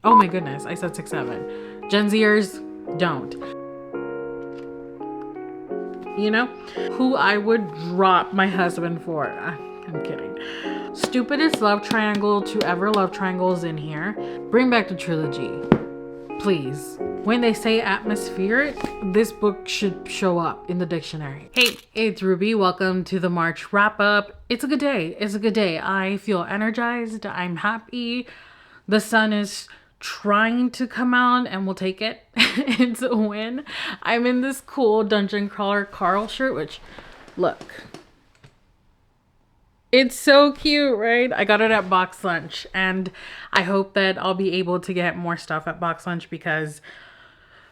Oh my goodness, I said 6'7". Gen Zers don't. You know? Who I would drop my husband for. I'm kidding. Stupidest love triangle to ever love triangles in here. Bring back the trilogy. Please. When they say atmospheric, this book should show up in the dictionary. Hey, it's Ruby. Welcome to the March wrap up. It's a good day. It's a good day. I feel energized. I'm happy. The sun is trying to come out and we'll take it. It's a win. I'm in this cool Dungeon Crawler Carl shirt, which, look. It's so cute, right? I got it at Box Lunch, and I hope that I'll be able to get more stuff at Box Lunch because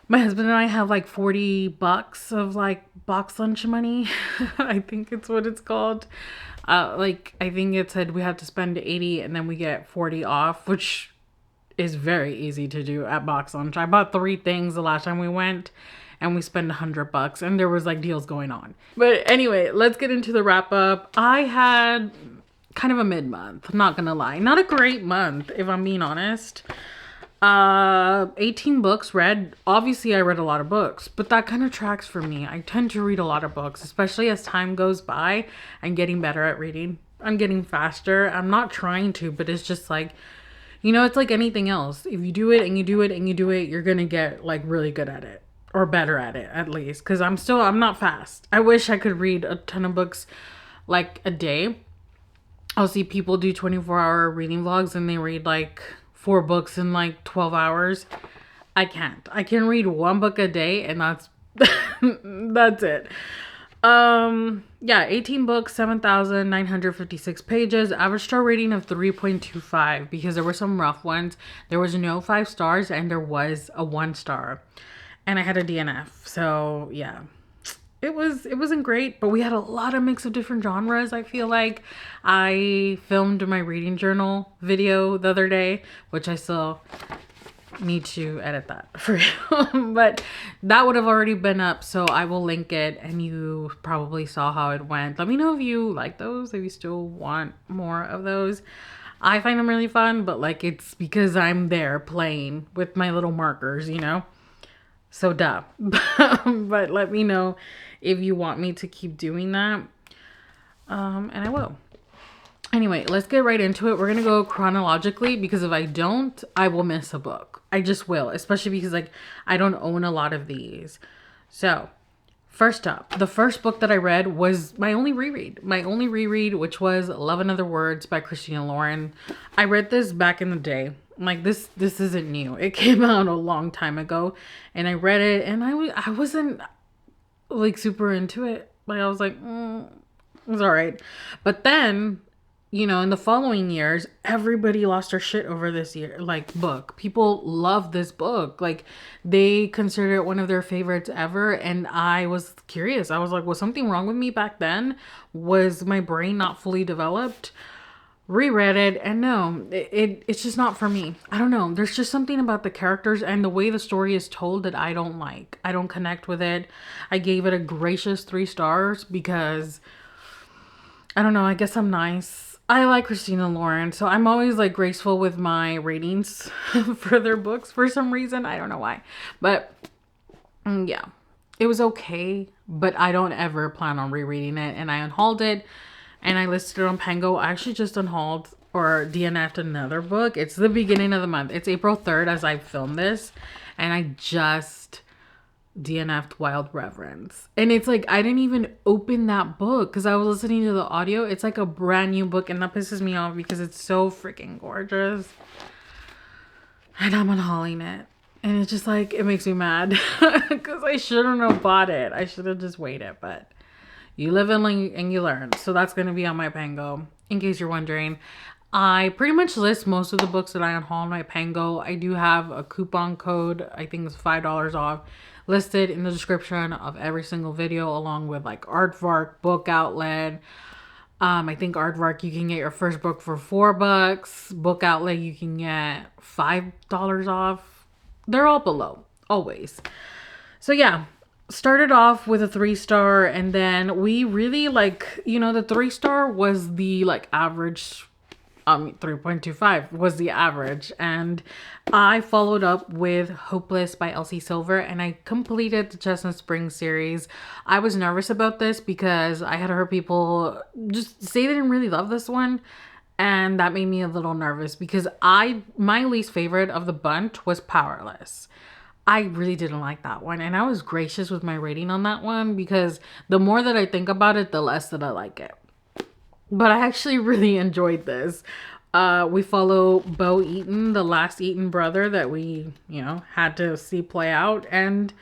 my husband and I have like $40 of like Box Lunch money. I think it's what it's called. I think it said we have to spend 80 and then we get 40 off, which is very easy to do at Box Lunch. I bought 3 things the last time we went and we spent $100 and there was like deals going on. But anyway, let's get into the wrap up. I had kind of a mid-month, not gonna lie. Not a great month, if I'm being honest. 18 books read. Obviously I read a lot of books, but that kind of tracks for me. I tend to read a lot of books, especially as time goes by. I'm getting better at reading. I'm getting faster. I'm not trying to, but it's just like, you know, it's like anything else. If you do it and you do it and you do it, you're gonna get like really good at it. Or better at it, at least. Because I'm not fast. I wish I could read a ton of books like a day. I'll see people do 24-hour reading vlogs and they read like 4 books in like 12 hours. I can't. I can read 1 book a day and that's that's it. Yeah, 18 books, 7,956 pages, average star rating of 3.25 because there were some rough ones. There was no 5 stars and there was a 1 star. And I had a DNF. So yeah, it wasn't great, but we had a lot of mix of different genres. I feel like I filmed my reading journal video the other day, which I still need to edit that for you. But that would have already been up, so I will link it and you probably saw how it went. Let me know if you like those, if you still want more of those. I find them really fun, but like it's because I'm there playing with my little markers, you know? So duh. But let me know if you want me to keep doing that. And I will. Anyway, let's get right into it. We're going to go chronologically because if I don't, I will miss a book. I just will, especially because like I don't own a lot of these. So, first up, the first book that I read was my only reread. My only reread, which was Love and Other Words by Christina Lauren. I read this back in the day. Like this isn't new. It came out a long time ago and I read it and I wasn't like super into it. Like I was like, it was all right. But then, you know, in the following years, everybody lost their shit over this book. People love this book. Like they consider it one of their favorites ever. And I was curious. I was like, was something wrong with me back then? Was my brain not fully developed? Reread it and no, it's just not for me. I don't know. There's just something about the characters and the way the story is told that I don't like. I don't connect with it. I gave it a gracious 3 stars because I don't know. I guess I'm nice. I like Christina Lauren, so I'm always like graceful with my ratings for their books for some reason. I don't know why, but yeah, it was okay, but I don't ever plan on rereading it. And I unhauled it. And I listed it on Pango. I actually just unhauled or DNF'd another book. It's the beginning of the month. It's April 3rd as I film this. And I just DNF'd Wild Reverence. And it's like, I didn't even open that book because I was listening to the audio. It's like a brand new book. And that pisses me off because it's so freaking gorgeous. And I'm unhauling it. And it's just like, it makes me mad. Because I shouldn't have bought it. I should have just waited. But you live and you learn. So that's going to be on my Pango. In case you're wondering. I pretty much list most of the books that I unhaul on my Pango. I do have a coupon code. I think it's $5 off. Listed in the description of every single video. Along with like Aardvark, Book Outlet. I think Aardvark you can get your first book for $4. Book Outlet you can get $5 off. They're all below. Always. So yeah. Started off with a 3-star and then we really like, you know, the 3-star was the like average 3.25 was the average. And I followed up with Hopeless by Elsie Silver, and I completed the Chestnut Springs series. I was nervous about this because I had heard people just say they didn't really love this one. And that made me a little nervous because my least favorite of the bunch was Powerless. I really didn't like that one. And I was gracious with my rating on that one because the more that I think about it, the less that I like it. But I actually really enjoyed this. We follow Bo Eaton, the last Eaton brother that we, had to see play out. And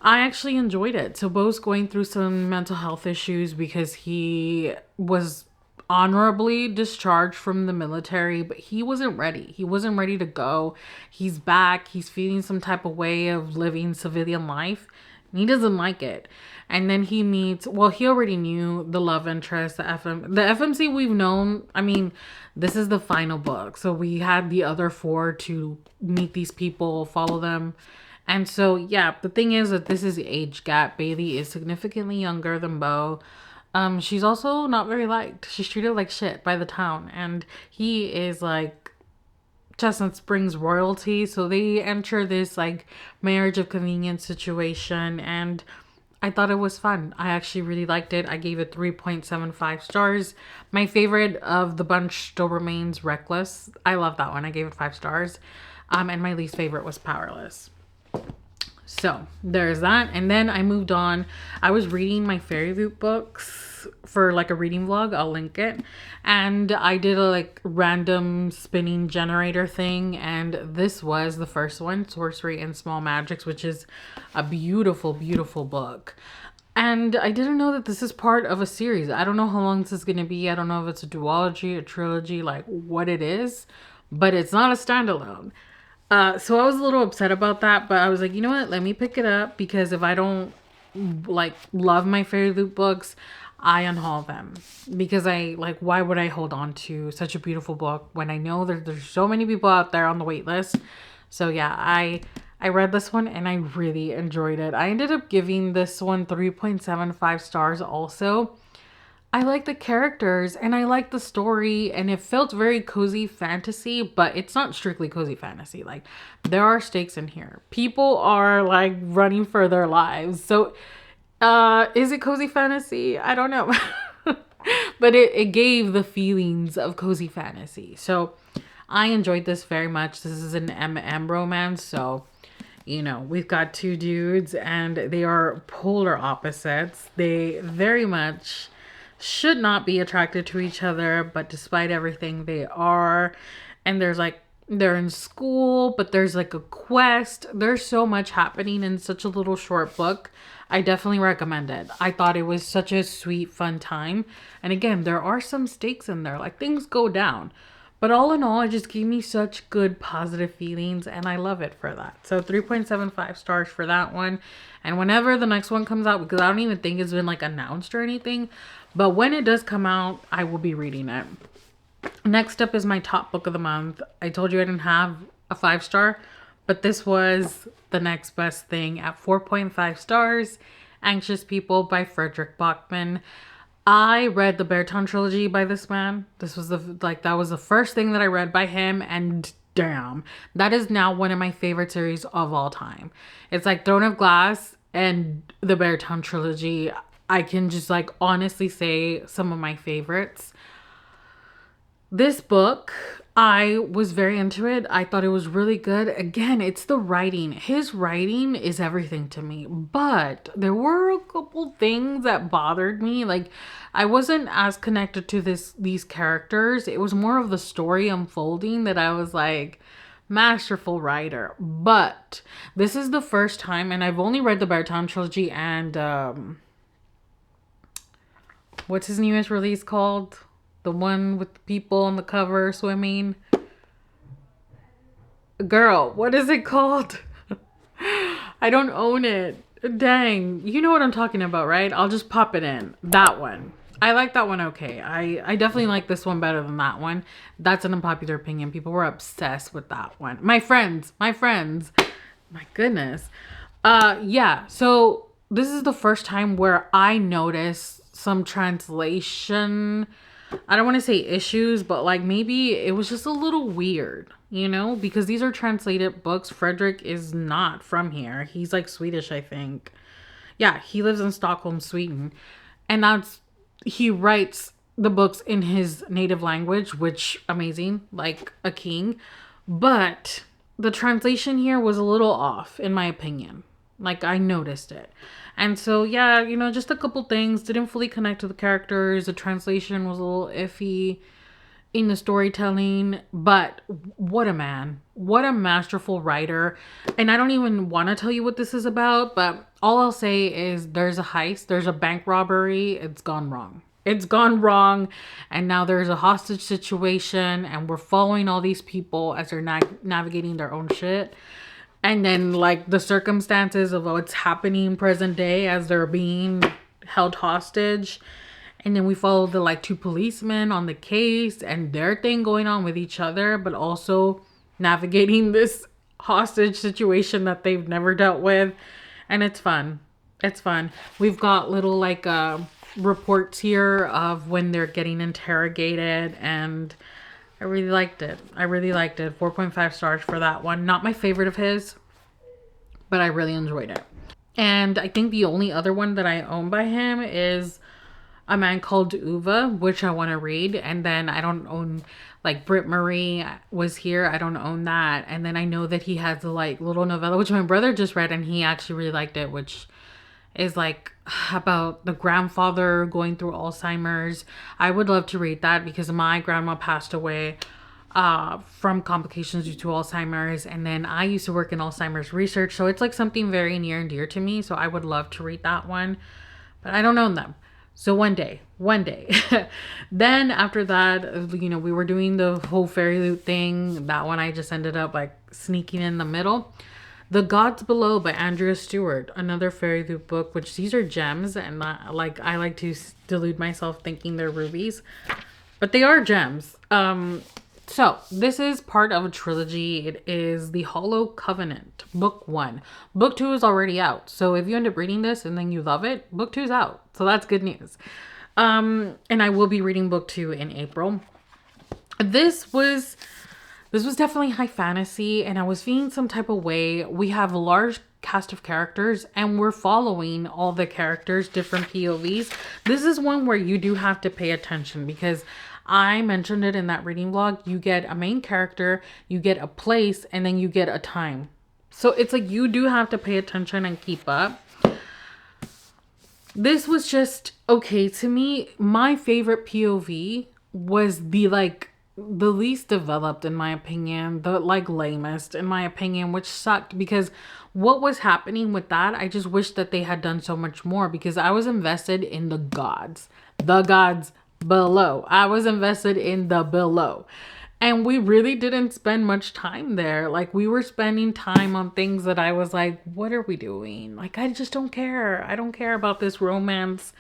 I actually enjoyed it. So Bo's going through some mental health issues because he was honorably discharged from the military, but he wasn't ready. He wasn't ready to go. He's back. He's feeling some type of way of living civilian life. He doesn't like it. And then he meets, he already knew the love interest, the FMC we've known. I mean, this is the final book. So we had the other 4 to meet these people, follow them. And so, yeah, the thing is that this is the age gap. Bailey is significantly younger than Bo. She's also not very liked. She's treated like shit by the town. And he is like Chestnut Springs royalty. So they enter this like marriage of convenience situation. And I thought it was fun. I actually really liked it. I gave it 3.75 stars. My favorite of the bunch still remains Reckless. I love that one. I gave it 5 stars. And my least favorite was Powerless. So there's that. And then I moved on. I was reading my Fairy Loot books for like a reading vlog. I'll link it. And I did a like random spinning generator thing. And this was the first one, Sorcery and Small Magics, which is a beautiful, beautiful book. And I didn't know that this is part of a series. I don't know how long this is going to be. I don't know if it's a duology, a trilogy, like what it is. But it's not a standalone. So I was a little upset about that, but I was like, you know what? Let me pick it up because if I don't like love my Fairy Loot books, I unhaul them because why would I hold on to such a beautiful book when I know that there's so many people out there on the wait list? So yeah, I read this one and I really enjoyed it. I ended up giving this one 3.75 stars also. I like the characters and I like the story and it felt very cozy fantasy, but it's not strictly cozy fantasy. Like there are stakes in here. People are like running for their lives. So is it cozy fantasy? I don't know. But it gave the feelings of cozy fantasy. So I enjoyed this very much. This is an MM romance. So, we've got 2 dudes and they are polar opposites. They very much should not be attracted to each other, but despite everything they are. And they're in school, but there's like a quest. There's so much happening in such a little short book. I definitely recommend it. I thought it was such a sweet, fun time. And again, there are some stakes in there, like things go down. But all in all, it just gave me such good positive feelings and I love it for that. So 3.75 stars for that one. And whenever the next one comes out, because I don't even think it's been like announced or anything, but when it does come out, I will be reading it. Next up is my top book of the month. I told you I didn't have a 5-star, but this was the next best thing at 4.5 stars. Anxious People by Frederick Bachman. I read the Berton trilogy by this man. This was that was the first thing that I read by him, and damn, that is now one of my favorite series of all time. It's like Throne of Glass and the Berton trilogy. I can just like honestly say some of my favorites. This book, I was very into it. I thought it was really good. Again, it's the writing. His writing is everything to me. But there were a couple things that bothered me. Like, I wasn't as connected to these characters. It was more of the story unfolding that I was like, masterful writer. But this is the first time, and I've only read the Berton trilogy and what's his newest release called? The one with the people on the cover swimming. Girl, what is it called? I don't own it. Dang. You know what I'm talking about, right? I'll just pop it in. That one. I like that one okay. I definitely like this one better than that one. That's an unpopular opinion. People were obsessed with that one. My friends. My goodness. Yeah. So this is the first time where I noticed some translation I don't want to say issues, but like maybe it was just a little weird, you know, because these are translated books. Frederick is not from here. He's like Swedish, I think. Yeah, he lives in Stockholm, Sweden. And he writes the books in his native language, which amazing, like a king. But the translation here was a little off, in my opinion. Like, I noticed it. And so, yeah, you know, just a couple things. Didn't fully connect to the characters. The translation was a little iffy in the storytelling. But what a man. What a masterful writer. And I don't even want to tell you what this is about. But all I'll say is there's a heist. There's a bank robbery. It's gone wrong. It's gone wrong. And now there's a hostage situation. And we're following all these people as they're navigating their own shit. And then, like, the circumstances of what's happening present day as they're being held hostage. And then we follow the, like, two policemen on the case and their thing going on with each other, but also navigating this hostage situation that they've never dealt with. And it's fun. It's fun. We've got little, like, reports here of when they're getting interrogated, and I really liked it. 4.5 stars for that one. Not my favorite of his, but I really enjoyed it. And I think the only other one that I own by him is A Man Called Uva, which I want to read. And then I don't own, like, Britt Marie was here. I don't own that. And then I know that he has the, like, little novella, which my brother just read, and he actually really liked it, which is like about the grandfather going through Alzheimer's. I would love to read that because my grandma passed away from complications due to Alzheimer's, and then I used to work in Alzheimer's research, so it's like something very near and dear to me. So I would love to read that one, but I don't own them. So one day. Then after that, you know, we were doing the whole fairy loot thing. That one I just ended up like sneaking in the middle. The Gods Below by Andrea Stewart, another fairy loot book, which these are gems, and not, like, I like to delude myself thinking they're rubies, but they are gems. So this is part of a trilogy. It is The Hollow Covenant, book 1. Book 2 is already out. So if you end up reading this and then you love it, book 2 is out. So that's good news. And I will be reading book 2 in April. This was definitely high fantasy, and I was feeling some type of way. We have a large cast of characters, and we're following all the characters, different POVs. This is one where you do have to pay attention, because I mentioned it in that reading vlog. You get a main character, you get a place, and then you get a time. So it's like you do have to pay attention and keep up. This was just okay to me. My favorite POV was the least developed, in my opinion, the lamest, in my opinion, which sucked, because what was happening with that, I just wish that they had done so much more, because I was invested in the gods below. I was invested in the below, and we really didn't spend much time there. Like, we were spending time on things that I was like, what are we doing? Like, I just don't care. I don't care about this romance.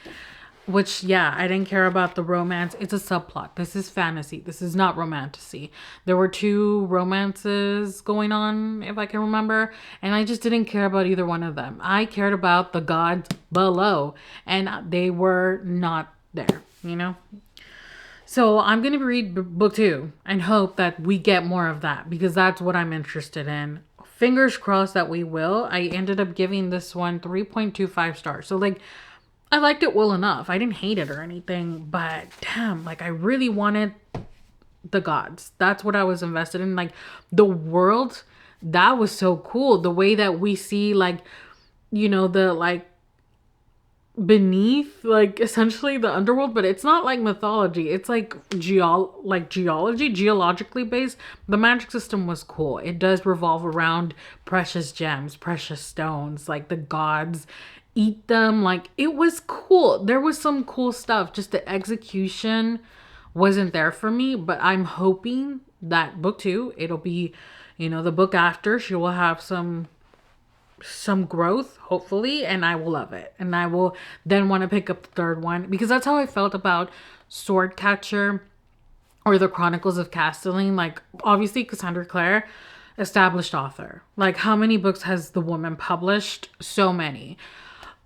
Which, yeah, I didn't care about the romance. It's a subplot. This is fantasy. This is not romantasy. There were 2 romances going on, if I can remember, and I just didn't care about either one of them. I cared about the gods below, and they were not there, you know? So I'm going to read book 2 and hope that we get more of that, because that's what I'm interested in. Fingers crossed that we will. I ended up giving this one 3.25 stars. So, like, I liked it well enough. I didn't hate it or anything, but damn, like, I really wanted the gods. That's what I was invested in. Like, the world, that was so cool. The way that we see, like, you know, the, like, beneath, like, essentially the underworld, but it's not like mythology. It's like geologically based. The magic system was cool. It does revolve around precious gems, precious stones, like the gods eat them. Like, it was cool. There was some cool stuff. Just the execution wasn't there for me, but I'm hoping that book 2, it'll be, you know, the book after, she will have some growth, hopefully, and I will love it. And I will then want to pick up the 3rd one, because that's how I felt about Swordcatcher or the Chronicles of Castellane. Like, obviously, Cassandra Clare, established author. Like, how many books has the woman published? So many.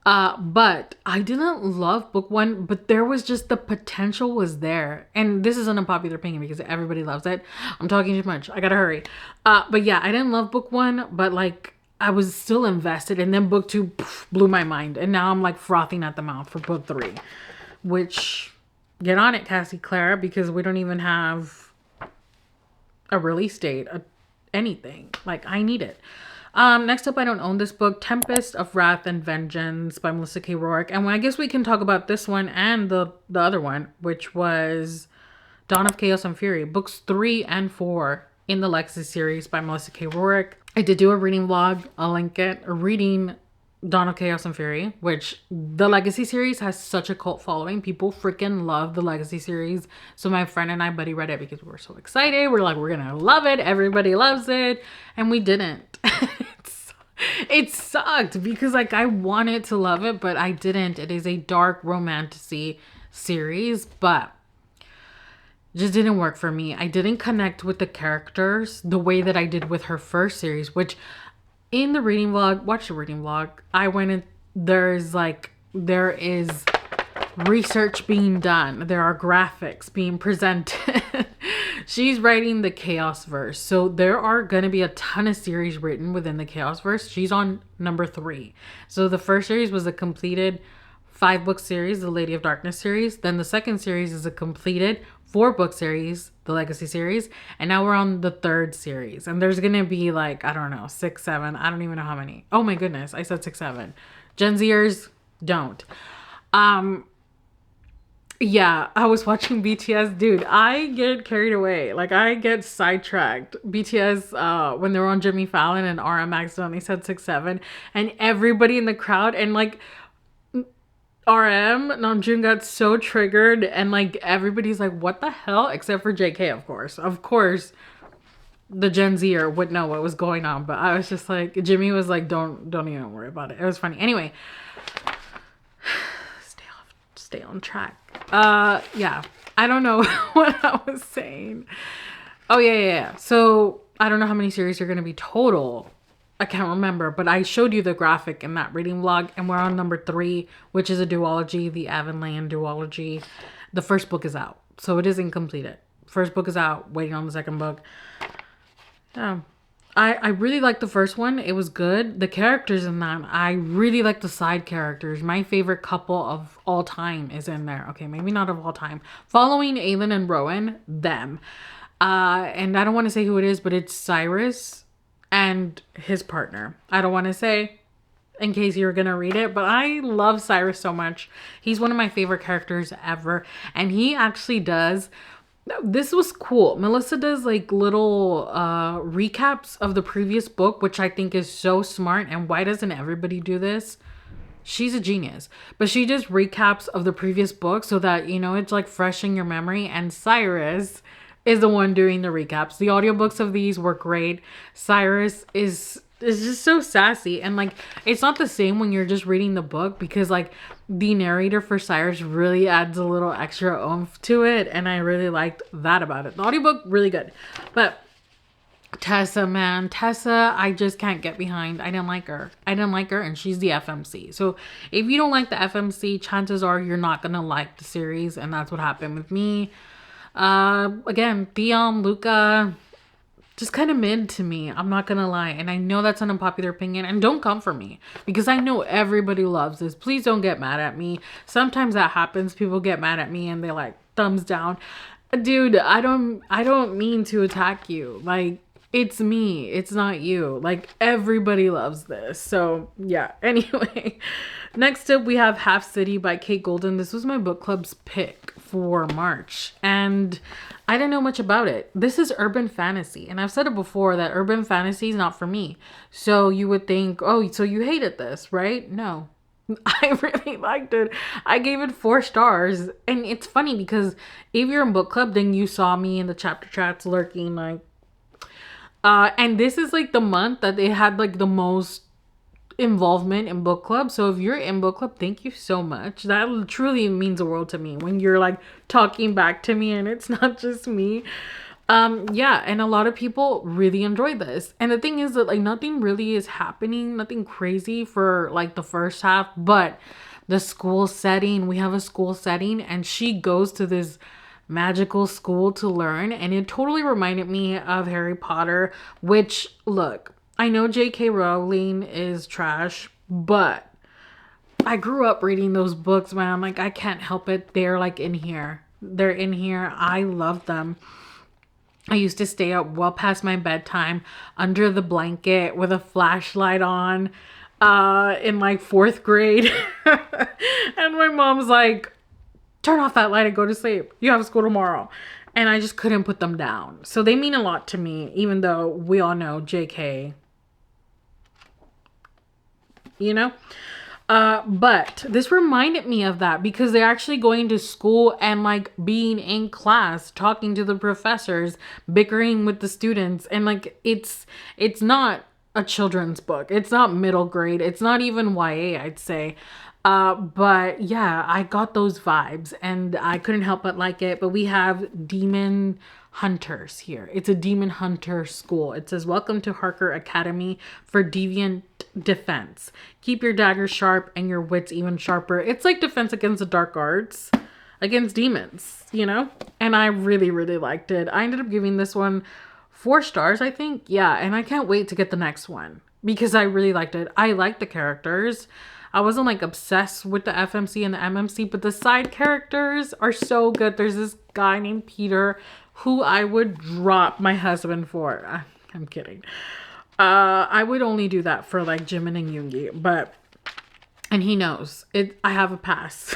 But I didn't love book one, but there was just the potential was there. And this is an unpopular opinion because everybody loves it. I'm talking too much. I gotta hurry. But yeah, I didn't love book one, but like I was still invested. And then book two blew my mind. And now I'm like frothing at the mouth for book three, which get on it, Cassie Clara, because we don't even have a release date, anything. Like I need it. Next up, I don't own this book, Tempest of Wrath and Vengeance by Melissa K. Rourke. And I guess we can talk about this one and the other one, which was Dawn of Chaos and Fury, books 3 and 4 in the Legacy series by Melissa K. Rourke. I did do a reading vlog. I'll link it. Reading Dawn of Chaos and Fury, which the Legacy series has such a cult following. People freaking love the Legacy series. So my friend and I buddy read it because we were so excited. We're like, we're gonna love it. Everybody loves it. And we didn't. It sucked because like I wanted to love it, but I didn't. It is a dark romantasy series, but just didn't work for me. I didn't connect with the characters the way that I did with her first series, which in the reading vlog, watch the reading vlog, I went in, there is research being done. There are graphics being presented. She's writing the Chaos verse. So there are going to be a ton of series written within the Chaos verse. She's on number 3. So the first series was a completed 5-book series, the Lady of Darkness series. Then the second series is a completed 4-book series, the Legacy series. And now we're on the 3rd series. And there's going to be like, I don't know, 6, 7. I don't even know how many. Oh my goodness. I said 6, 7. Gen Zers don't. Yeah, I was watching BTS. Dude, I get carried away. Like, I get sidetracked. BTS, when they were on Jimmy Fallon and RM accidentally said 6, 7. And everybody in the crowd, and like, RM, Namjoon got so triggered. And like, everybody's like, what the hell? Except for JK, of course. Of course, the Gen Zer would know what was going on. But I was just like, Jimmy was like, don't even worry about it. It was funny. Anyway, stay on track. Yeah, I don't know what I was saying. Oh yeah. So I don't know how many series are going to be total. I can't remember, but I showed you the graphic in that reading vlog, and we're on number 3, which is a duology, the Avonland duology. The first book is out, so it isn't completed. First book is out, waiting on the second book. Yeah. I really liked the first one. It was good. The characters in that, I really like the side characters. My favorite couple of all time is in there. Okay, maybe not of all time. Following Aelin and Rowan, them. And I don't want to say who it is, but it's Cyrus and his partner. I don't want to say in case you're going to read it, but I love Cyrus so much. He's one of my favorite characters ever. And he actually does... This was cool. Melissa does like little recaps of the previous book, which I think is so smart. And why doesn't everybody do this? She's a genius. But she just recaps of the previous book so that, you know, it's like fresh in your memory. And Cyrus is the one doing the recaps. The audiobooks of these were great. Cyrus is just so sassy, and like it's not the same when you're just reading the book, because like the narrator for Cyrus really adds a little extra oomph to it, and I really liked that about it. The audiobook really good. But Tessa, man, I just can't get behind. I didn't like her, and she's the FMC. So if you don't like the FMC, chances are you're not gonna like the series, and that's what happened with me. Again, Theon, Luca, just kind of mid to me. I'm not gonna lie. And I know that's an unpopular opinion. And don't come for me, because I know everybody loves this. Please don't get mad at me. Sometimes that happens. People get mad at me and they like thumbs down. Dude, I don't mean to attack you. Like, it's me. It's not you. Like, everybody loves this. So yeah. Anyway, next up we have Half City by Kate Golden. This was my book club's pick for March, and I didn't know much about it. This is urban fantasy, and I've said it before that urban fantasy is not for me. So you would think, oh, so you hated this, right? No. I really liked it. I gave it 4 stars. And it's funny because if you're in book club, then you saw me in the chapter chats lurking like, and this is like the month that they had like the most involvement in book club. So if you're in book club, thank you so much. That truly means the world to me when you're like talking back to me and it's not just me. Yeah, and a lot of people really enjoy this. And the thing is that like nothing really is happening, nothing crazy for like the first half, but the school setting, we have a school setting and she goes to this magical school to learn, and it totally reminded me of Harry Potter, which look, I know J.K. Rowling is trash, but I grew up reading those books, man. Like I can't help it. They're like in here. They're in here. I love them. I used to stay up well past my bedtime under the blanket with a flashlight on in like fourth grade. And my mom's like, turn off that light and go to sleep. You have school tomorrow. And I just couldn't put them down. So they mean a lot to me, even though we all know JK, you know? But this reminded me of that because they're actually going to school and like being in class, talking to the professors, bickering with the students, and like it's not a children's book. It's not middle grade. It's not even YA, I'd say. But yeah, I got those vibes and I couldn't help but like it. But we have demon hunters here. It's a demon hunter school. It says, welcome to Harker Academy for Deviant Defense. Keep your daggers sharp and your wits even sharper. It's like defense against the dark arts, against demons, you know? And I really, really liked it. I ended up giving this one 4 stars, I think. Yeah, and I can't wait to get the next one because I really liked it. I liked the characters. I wasn't like obsessed with the FMC and the MMC, but the side characters are so good. There's this guy named Peter who I would drop my husband for. I'm kidding. I would only do that for like Jimin and Yoongi, but, and he knows it. I have a pass.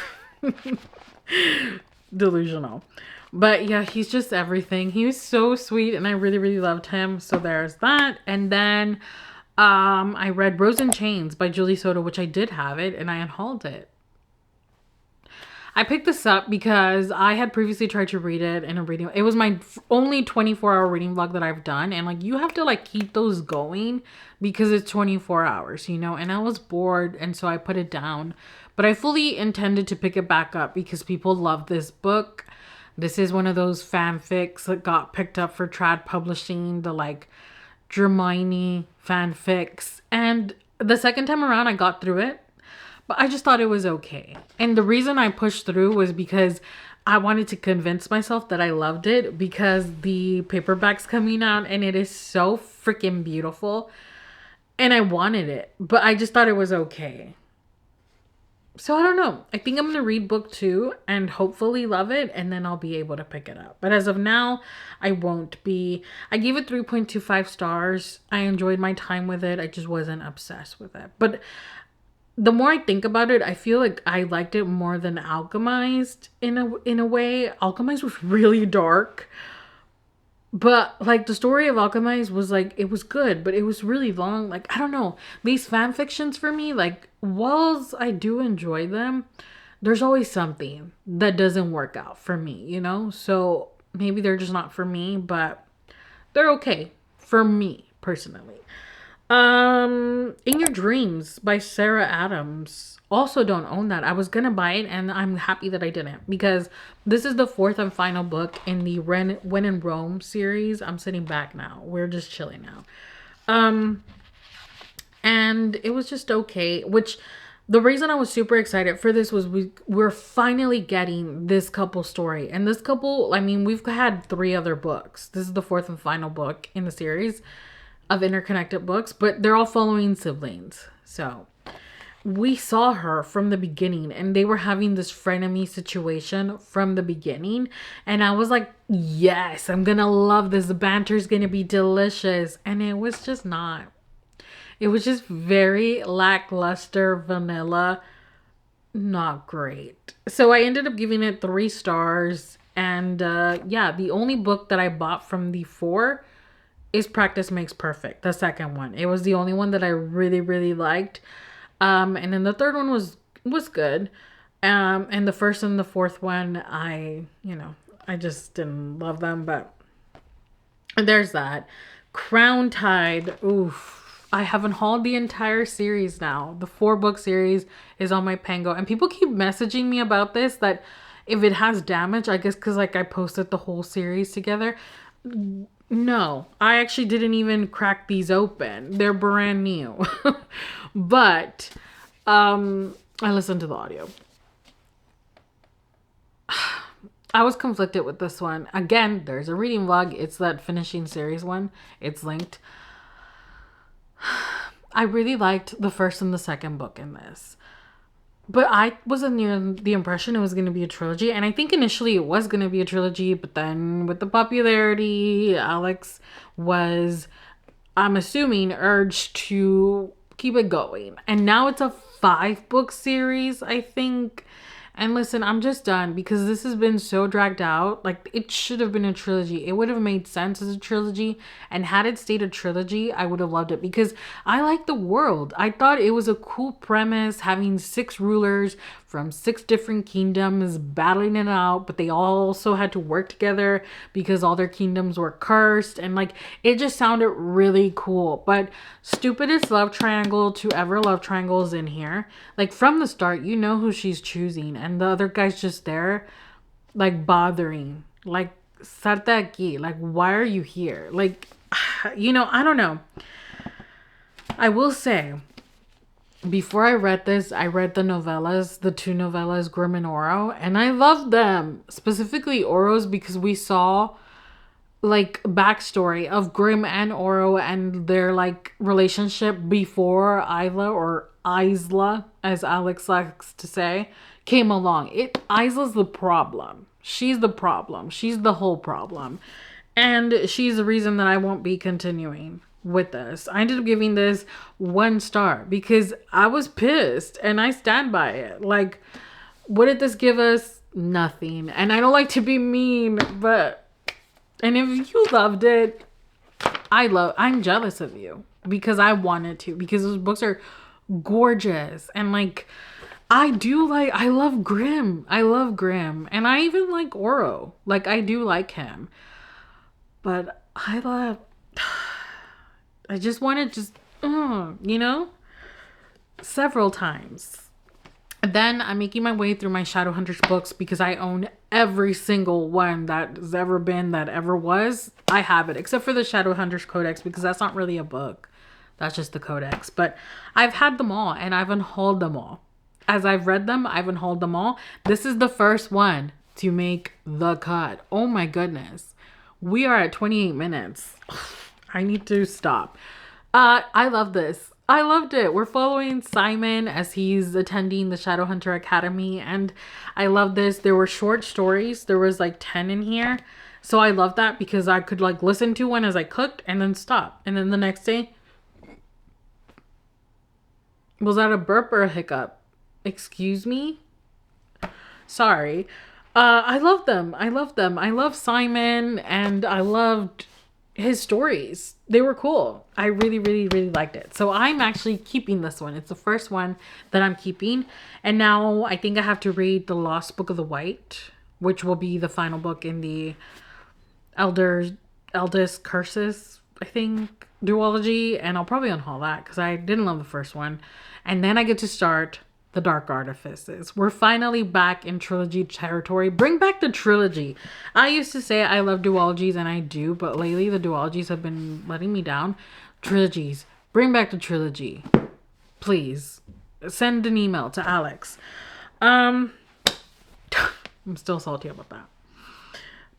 Delusional. But yeah, he's just everything. He was so sweet and I really, really loved him. So there's that. And then I read Rose in Chains by Julie Soto, which I did have it and I unhauled it. I picked this up because I had previously tried to read it in a reading. It was my only 24-hour reading vlog that I've done. And like, you have to like keep those going because it's 24 hours, you know, and I was bored. And so I put it down, but I fully intended to pick it back up because people love this book. This is one of those fanfics that got picked up for trad publishing, the like Dramini fanfics. And the second time around I got through it, but I just thought it was okay. And the reason I pushed through was because I wanted to convince myself that I loved it because the paperback's coming out and it is so freaking beautiful. And I wanted it, but I just thought it was okay. So I don't know. I think I'm going to read book 2 and hopefully love it. And then I'll be able to pick it up. But as of now, I won't be. I gave it 3.25 stars. I enjoyed my time with it. I just wasn't obsessed with it. But the more I think about it, I feel like I liked it more than Alchemized in a way. Alchemized was really dark. But like the story of Alchemized was like, it was good, but it was really long. Like, I don't know. These fan fictions for me, like, whilst I do enjoy them, there's always something that doesn't work out for me, you know? So maybe they're just not for me, but they're okay for me personally. In Your Dreams by Sarah Adams. Also don't own that. I was gonna buy it and I'm happy that I didn't because this is the 4th and final book in the When in Rome series. I'm sitting back now. We're just chilling now. And it was just okay, which the reason I was super excited for this was we're finally getting this couple story. And this couple, I mean, we've had 3 other books. This is the 4th and final book in the series of interconnected books, but they're all following siblings. So we saw her from the beginning and they were having this frenemy situation from the beginning. And I was like, yes, I'm gonna love this. The banter's gonna be delicious. And it was just not. It was just very lackluster, vanilla, not great. So I ended up giving it 3 stars. And yeah, the only book that I bought from the 4 is Practice Makes Perfect, the second one. It was the only one that I really, really liked. And then the 3rd one was good. And the 1st and the 4th one, I just didn't love them, but there's that. Crown Tide. Oof. I haven't hauled the entire series now. The 4-book series is on my Pango. And people keep messaging me about this, that if it has damage, I guess because like I posted the whole series together. No, I actually didn't even crack these open. They're brand new. But I listened to the audio. I was conflicted with this one. Again, there's a reading vlog. It's that finishing series one. It's linked. I really liked the first and the second book in this. But I was under the impression it was going to be a trilogy. And I think initially it was going to be a trilogy. But then with the popularity, Alex was, I'm assuming, urged to keep it going. And now it's a 5-book series, I think. And listen, I'm just done because this has been so dragged out. Like, it should have been a trilogy. It would have made sense as a trilogy. And had it stayed a trilogy, I would have loved it because I like the world. I thought it was a cool premise, having 6 rulers from 6 different kingdoms battling it out, but they also had to work together because all their kingdoms were cursed. And like, it just sounded really cool. But stupidest love triangle to ever love triangles in here. Like, from the start, you know who she's choosing, and the other guy's just there, like, bothering. Like, salte aquí. Like, why are you here? Like, you know, I don't know. I will say, before I read this, I read the novellas, the 2 novellas, Grimm and Oro, and I loved them. Specifically Oro's, because we saw like backstory of Grimm and Oro and their like relationship before Isla, or Isla as Alex likes to say, came along. Isla's the problem. She's the problem. She's the whole problem. And she's the reason that I won't be continuing with this. I ended up giving this 1 star because I was pissed, and I stand by it. Like, what did this give us? Nothing. And I don't like to be mean, but, and if you loved it, I'm jealous of you because I wanted to, because those books are gorgeous. And like, I love Grimm. I love Grimm. And I even like Oro. Like, I do like him. But I just wanted you know, several times. Then I'm making my way through my Shadowhunters books because I own every single one that's ever been, that ever was. I have it, except for the Shadowhunters Codex, because that's not really a book. That's just the codex. But I've had them all, and I've unhauled them all. As I've read them, I've unhauled them all. This is the first one to make the cut. Oh my goodness. We are at 28 minutes. I need to stop. I love this. I loved it. We're following Simon as he's attending the Shadowhunter Academy, and I love this. There were short stories. There was like 10 in here. So I love that because I could like listen to one as I cooked and then stop. And then the next day, was that a burp or a hiccup? Excuse me? Sorry. I love them. I love them. I love Simon, and I loved his stories. They were cool. I really, really, really liked it. So I'm actually keeping this one. It's the first one that I'm keeping. And now I think I have to read The Lost Book of the White, which will be the final book in the Eldest Curses, I think, duology. And I'll probably unhaul that because I didn't love the first one. And then I get to start The Dark Artifices. We're finally back in trilogy territory. Bring back the trilogy. I used to say I love duologies, and I do, but lately the duologies have been letting me down. Trilogies. Bring back the trilogy. Please. Send an email to Alex. I'm still salty about that.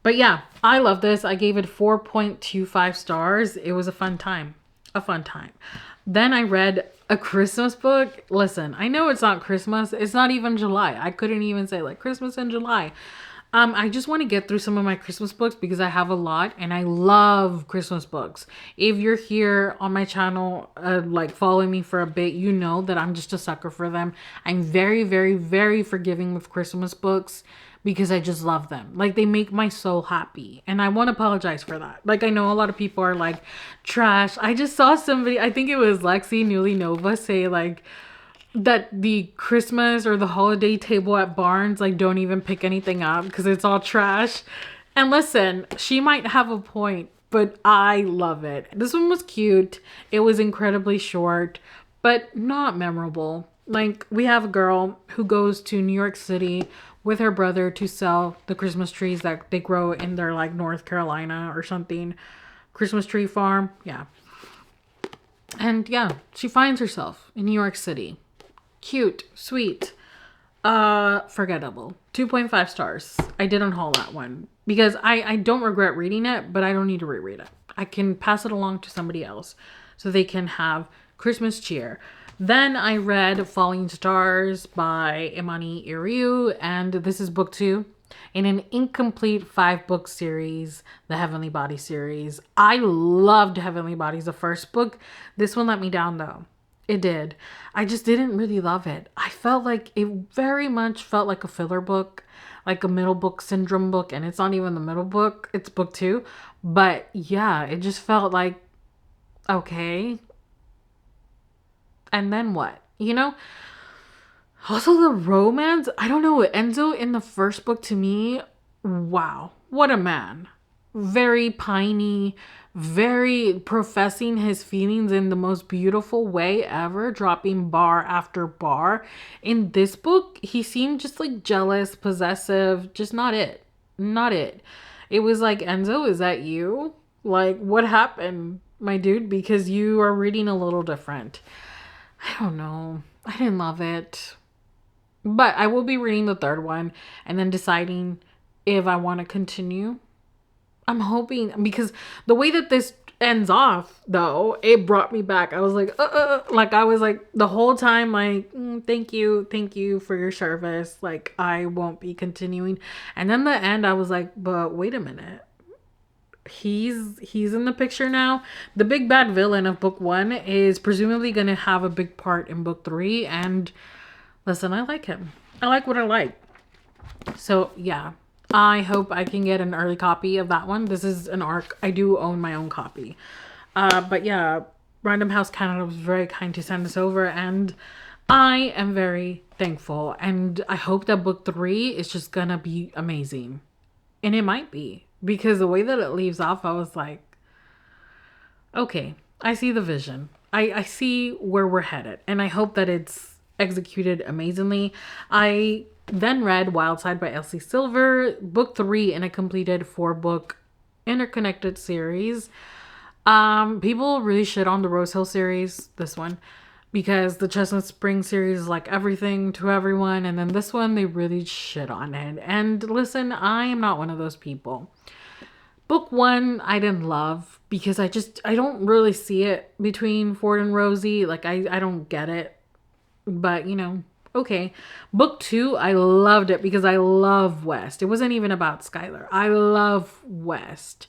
But yeah, I love this. I gave it 4.25 stars. It was a fun time. A fun time. Then I read a Christmas book. Listen, I know it's not Christmas. It's not even July. I couldn't even say like Christmas in July. I just want to get through some of my Christmas books because I have a lot and I love Christmas books. If you're here on my channel, like following me for a bit, you know that I'm just a sucker for them. I'm very, very, very forgiving with Christmas books because I just love them. Like, they make my soul happy. And I want to apologize for that. Like, I know a lot of people are like, trash. I just saw somebody, I think it was Lexi Newly Nova, say like that the Christmas or the holiday table at Barnes, like, don't even pick anything up because it's all trash. And listen, she might have a point, but I love it. This one was cute. It was incredibly short, but not memorable. Like, we have a girl who goes to New York City with her brother to sell the Christmas trees that they grow in their like North Carolina or something. Christmas tree farm. Yeah. And yeah, she finds herself in New York City. Cute, sweet, forgettable. 2.5 stars. I didn't haul that one because I don't regret reading it, but I don't need to reread it. I can pass it along to somebody else so they can have Christmas cheer. Then I read Falling Stars by Imani Iriu, and this is book 2 in an incomplete 5-book series, the Heavenly Body series. I loved Heavenly Bodies, the first book. This one let me down though. It did. I just didn't really love it. I felt like it very much felt like a filler book, like a middle book syndrome book, and it's not even the middle book, it's book 2. But yeah, it just felt like, okay. And then what? You know? Also the romance, I don't know, Enzo in the first book to me, wow, what a man. Very piney, very professing his feelings in the most beautiful way ever, dropping bar after bar. In this book, he seemed just like jealous, possessive, just not it. Not it. It was like, Enzo, is that you? Like, what happened, my dude? Because you are reading a little different. I don't know. I didn't love it. But I will be reading the third one and then deciding if I want to continue. I'm hoping, because the way that this ends off, though, it brought me back. I was like, like I was like the whole time, like, thank you for your service. Like, I won't be continuing. And then the end, I was like, but wait a minute. He's in the picture now. The big bad villain of book 1 is presumably going to have a big part in book 3. And listen, I like him. I like what I like. So yeah, I hope I can get an early copy of that one. This is an ARC. I do own my own copy. But yeah, Random House Canada was very kind to send this over, and I am very thankful. And I hope that book 3 is just gonna be amazing. And it might be, because the way that it leaves off, I was like, okay, I see the vision. I see where we're headed, and I hope that it's executed amazingly. I then read Wildside by Elsie Silver, book 3 in a completed 4-book interconnected series. People really shit on the Rose Hill series, this one, because the Chestnut Spring series is like everything to everyone, and then this one they really shit on it. And listen, I am not one of those people. Book 1 I didn't love because I don't really see it between Ford and Rosie. Like I don't get it. But you know, okay. Book 2 I loved it because I love West. It wasn't even about Skylar. I love West.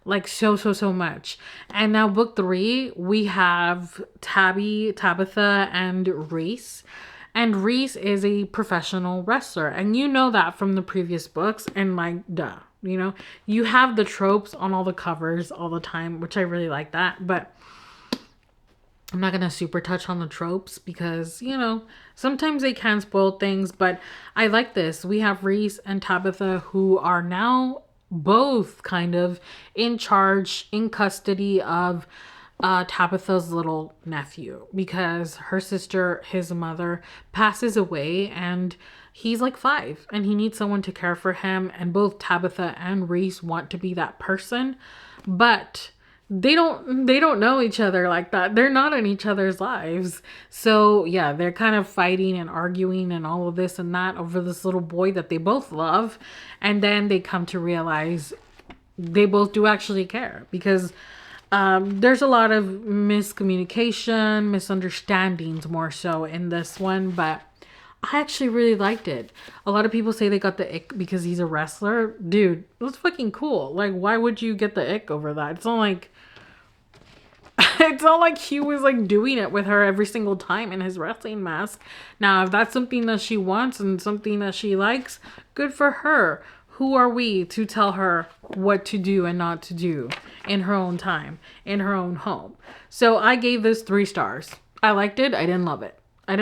Like so much. And now book 3, we have Tabitha, and Reese. And Reese is a professional wrestler. And you know that from the previous books. And like, duh. You know, you have the tropes on all the covers all the time, which I really like that. But I'm not going to super touch on the tropes because, you know, sometimes they can spoil things. But I like this. We have Reese and Tabitha, who are now both kind of in charge, in custody of Tabitha's little nephew, because her sister, his mother, passes away, and he's like 5 and he needs someone to care for him. And both Tabitha and Reese want to be that person, but they don't know each other like that. They're not in each other's lives. So yeah, they're kind of fighting and arguing and all of this and that over this little boy that they both love. And then they come to realize they both do actually care, because there's a lot of miscommunication, misunderstandings more so in this one. But I actually really liked it. A lot of people say they got the ick because he's a wrestler. Dude, that's fucking cool. Like, why would you get the ick over that? It's not like he was like doing it with her every single time in his wrestling mask. Now, if that's something that she wants and something that she likes, good for her. Who are we to tell her what to do and not to do in her own time, in her own home? So I gave this 3 stars. I liked it. I didn't love it. I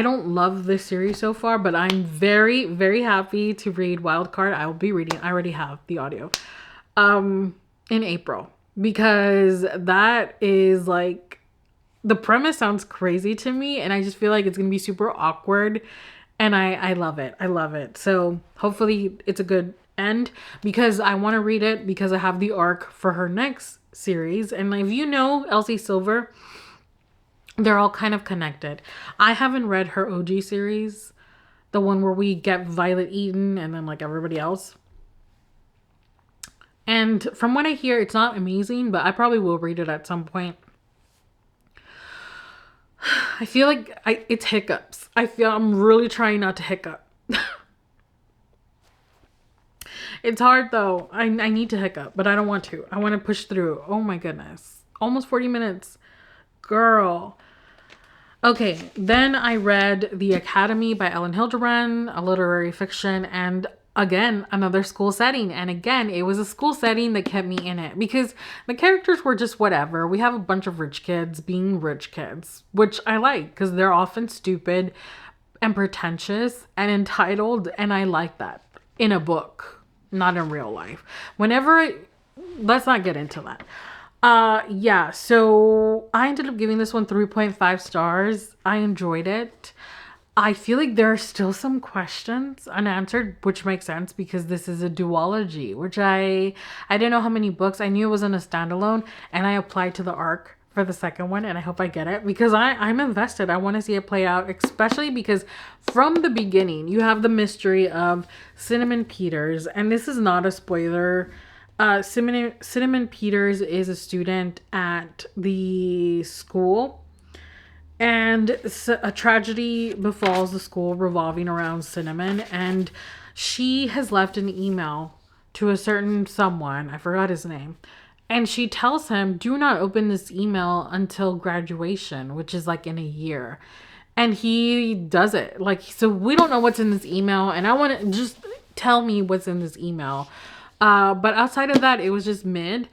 don't love this series so far, but I'm very, very happy to read Wildcard. I will be reading. I already have the audio in April, because that is like, the premise sounds crazy to me, and I just feel like it's going to be super awkward And I love it. I love it. So hopefully it's a good end, because I want to read it because I have the arc for her next series. And if you know Elsie Silver, they're all kind of connected. I haven't read her OG series, the one where we get Violet Eaton and then like everybody else. And from what I hear, it's not amazing, but I probably will read it at some point. I feel like it's hiccups. I feel I'm really trying not to hiccup. It's hard though. I need to hiccup, but I don't want to. I want to push through. Oh my goodness. Almost 40 minutes. Girl. Okay, then I read The Academy by Ellen Hildebrand, a literary fiction, and again, another school setting. And again, it was a school setting that kept me in it because the characters were just whatever. We have a bunch of rich kids being rich kids, which I like because they're often stupid and pretentious and entitled, and I like that in a book, not in real life. Let's not get into that. Yeah, so I ended up giving this one 3.5 stars. I enjoyed it. I feel like there are still some questions unanswered, which makes sense because this is a duology, which I didn't know how many books. I knew it wasn't a standalone, and I applied to the arc for the second one, and I hope I get it because I'm invested. I want to see it play out, especially because from the beginning, you have the mystery of Cinnamon Peters, and this is not a spoiler. Cinnamon Peters is a student at the school, and a tragedy befalls the school revolving around Cinnamon, and she has left an email to a certain someone, I forgot his name, and she tells him, do not open this email until graduation, which is like in a year. And he does it. Like, so we don't know what's in this email, and I want to just tell me what's in this email. But outside of that, it was just mid,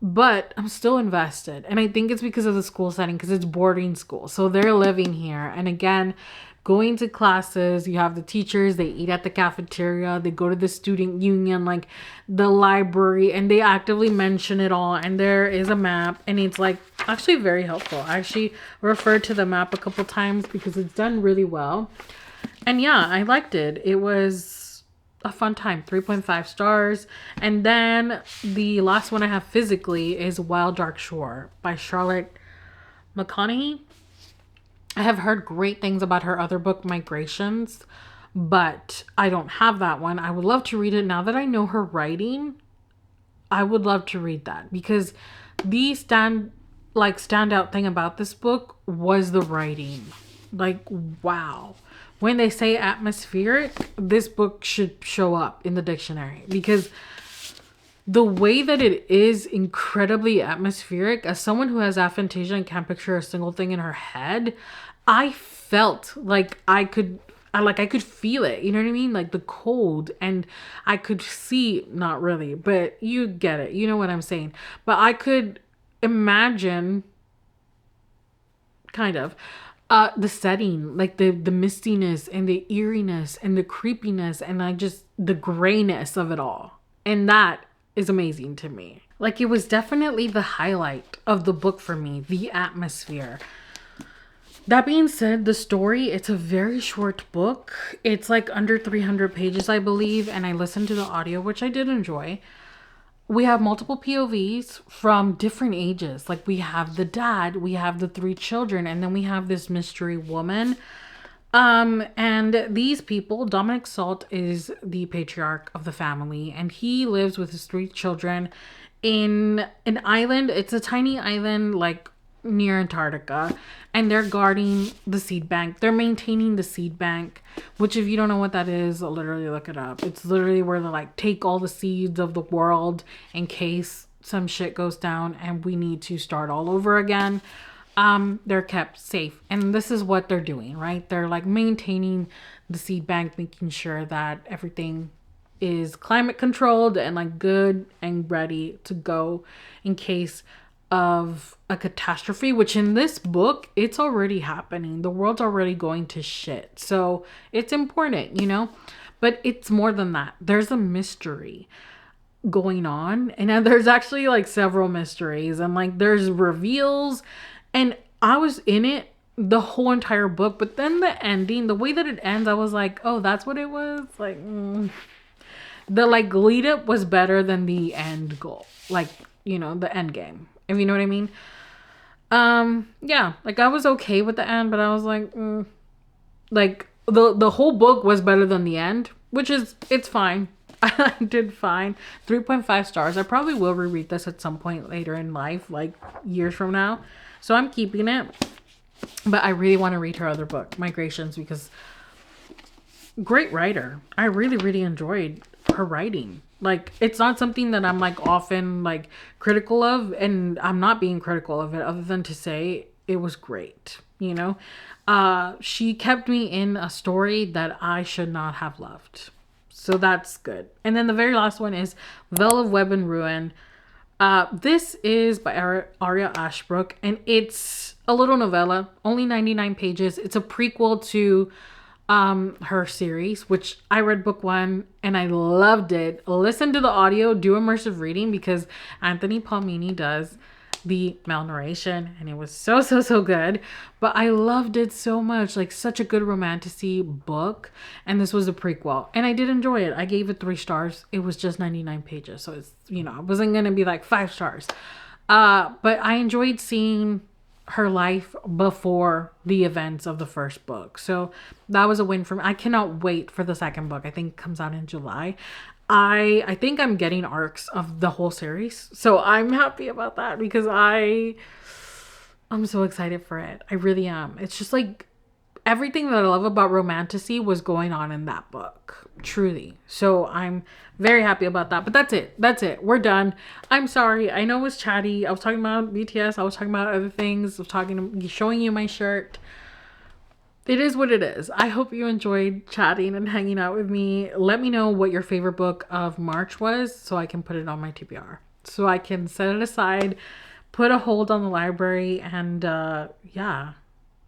but I'm still invested. And I think it's because of the school setting, because it's boarding school. So they're living here. And again, going to classes, you have the teachers, they eat at the cafeteria, they go to the student union, like the library, and they actively mention it all. And there is a map, and it's like actually very helpful. I actually referred to the map a couple times because it's done really well. And yeah, I liked it. It was a fun time. 3.5 stars. And then the last one I have physically is Wild Dark Shore by Charlotte McConaughey. I have heard great things about her other book, Migrations, but I don't have that one. I would love to read it now that I know her writing. I would love to read that because the standout thing about this book was the writing. Like, wow. When they say atmospheric, this book should show up in the dictionary because the way that it is incredibly atmospheric, as someone who has aphantasia and can't picture a single thing in her head, I felt like I could feel it. You know what I mean? Like the cold, and I could see, not really, but you get it. You know what I'm saying? But I could imagine kind of the setting, like the mistiness and the eeriness and the creepiness and like just the grayness of it all. And that is amazing to me. Like, it was definitely the highlight of the book for me, the atmosphere. That being said, the story, it's a very short book. It's like under 300 pages, I believe. And I listened to the audio, which I did enjoy. We have multiple POVs from different ages. Like, we have the dad, we have the 3 children, and then we have this mystery woman. And these people, Dominic Salt is the patriarch of the family, and he lives with his 3 children in an island. It's a tiny island, like near Antarctica, and they're guarding the seed bank. They're maintaining the seed bank, which if you don't know what that is, I'll literally look it up. It's literally where they like take all the seeds of the world in case some shit goes down and we need to start all over again. They're kept safe, and this is what they're doing, right? They're like maintaining the seed bank, making sure that everything is climate controlled and like good and ready to go in case of a catastrophe, which in this book, it's already happening. The world's already going to shit. So it's important, you know, but it's more than that. There's a mystery going on, and there's actually like several mysteries, and like there's reveals, and I was in it the whole entire book. But then the ending, the way that it ends, I was like, oh, that's what it was. Like, the like lead up was better than the end goal. Like, you know, the end game, if you know what I mean. Yeah, like I was okay with the end, but I was like, like the whole book was better than the end, which is, it's fine. I did fine. 3.5 stars. I probably will reread this at some point later in life, like years from now. So I'm keeping it. But I really want to read her other book, Migrations, because great writer. I really, really enjoyed her writing. Like, it's not something that I'm like often like critical of, and I'm not being critical of it other than to say it was great, you know. She kept me in a story that I should not have loved. So that's good. And then the very last one is Veil of Web and Ruin. This is by Aria Ashbrook, and it's a little novella, only 99 pages. It's a prequel to her series, which I read book 1 and I loved it. Listen to the audio, do immersive reading, because Anthony Palmini does the male narration, and it was so good. But I loved it so much, like such a good romantasy book, and this was a prequel, and I did enjoy it. I gave it 3 stars. It was just 99 pages, so it's, you know, it wasn't gonna be like 5 stars. But I enjoyed seeing her life before the events of the first book. So that was a win for me. I cannot wait for the second book. I think it comes out in July. I think I'm getting arcs of the whole series. So I'm happy about that because I'm so excited for it. I really am. It's just like everything that I love about Romantasy was going on in that book. Truly. So I'm very happy about that. But that's it. That's it. We're done. I'm sorry. I know it was chatty. I was talking about BTS. I was talking about other things. I was showing you my shirt. It is what it is. I hope you enjoyed chatting and hanging out with me. Let me know what your favorite book of March was so I can put it on my TBR. So I can set it aside, put a hold on the library, and yeah,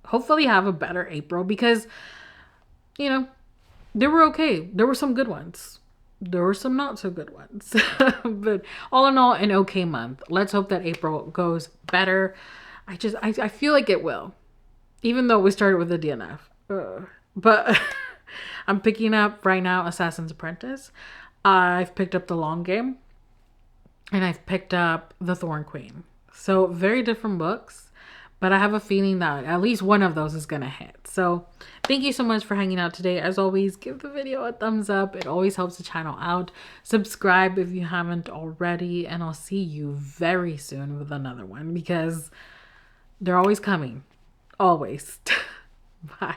hopefully have a better April because, you know, they were okay. There were some good ones. There were some not so good ones. But all in all, an okay month. Let's hope that April goes better. I feel like it will. Even though we started with the DNF. But I'm picking up right now Assassin's Apprentice. I've picked up The Long Game. And I've picked up The Thorn Queen. So very different books. But I have a feeling that at least one of those is going to hit. So thank you so much for hanging out today. As always, give the video a thumbs up. It always helps the channel out. Subscribe if you haven't already. And I'll see you very soon with another one. Because they're always coming. Always. Bye.